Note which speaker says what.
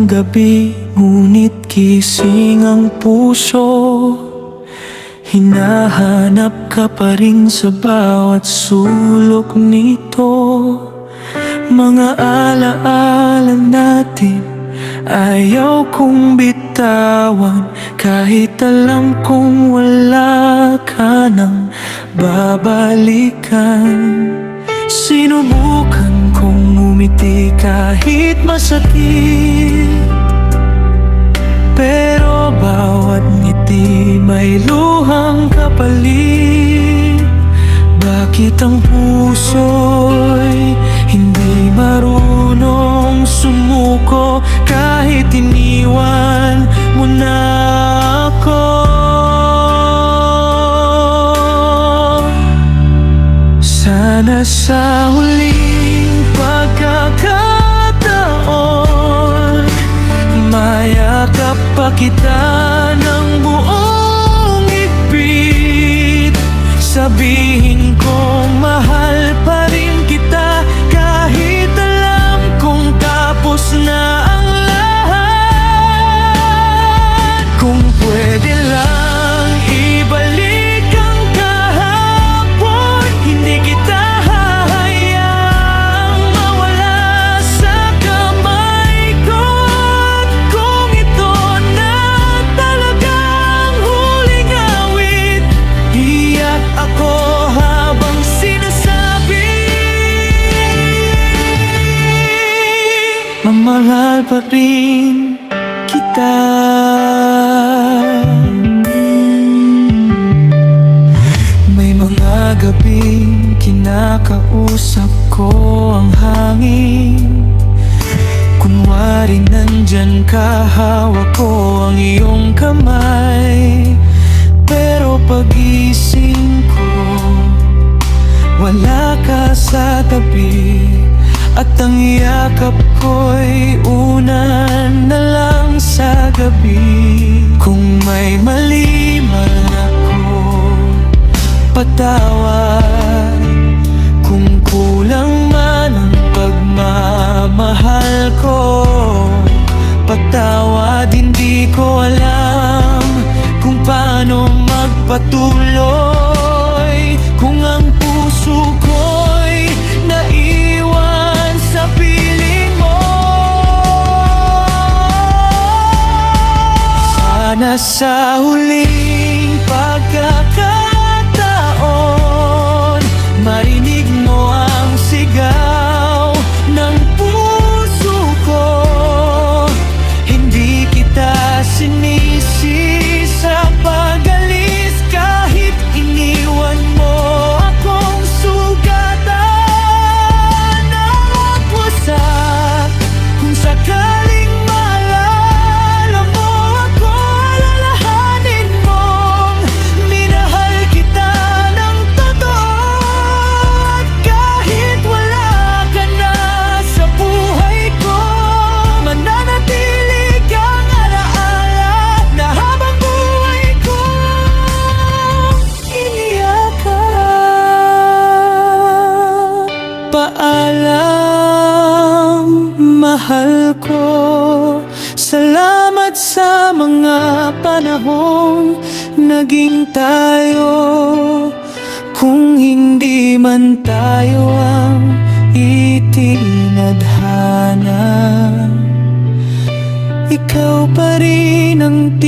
Speaker 1: ng gabi, ngunit gising ang puso. Hinahanap ka pa rin sa bawat sulok nito. Mga alaala natin, ayaw kong bitawan, kahit alam kong wala ka nang babalikan. Sinubukan kong umiti kahit masakit, pero bawat ngiti may luhang kapalit. Bakit ang puso'y hindi marunong sumuko kahit iniwan mo na ako? Sana sa huling pagkakataon, mayakap pa kita ng buong higpit. Sabihin ko mahal pa rin kita, kahit alam kong tapos na ang lahat. Kung pwede lang ibalik ang kahapon, hindi kita hahayaang mawala sa kamay ko. At kung ito na talagang huling awit, iyak ako habang sinasabi, mamahal pa rin kita. May mga gabing kinakausap ko ang hangin, kunwari nandyan ka, hawak ko ang iyong kamay. Pero pagising ko, wala ka sa tabi, at ang yakap ko'y unan na lang sa gabi. Kung may mali man ako, patawad. Kung kulang man ang pagmamahal ko, patawad. Hindi ko alam kung paano magpatuloy, kung ang puso ko'y naiwan sa piling mo. Sana sa huling pagkakataon, marinig mo ang sigaw ng puso ko. Hindi kita sinisi sa pag-alis, kahit iniwan mo akong sugatan at wasak. Kung sakaling maalala mo ako, alalahanin mong minahal kita ng totoo. At kahit wala ka na sa buhay ko, mananatili kang alaala na habang buhay ko iniyakan. Paalam, mahal ko. Salamat sa mga panahong naging tayo. Kung hindi man tayo ang itinadhana, ikaw pa rin ang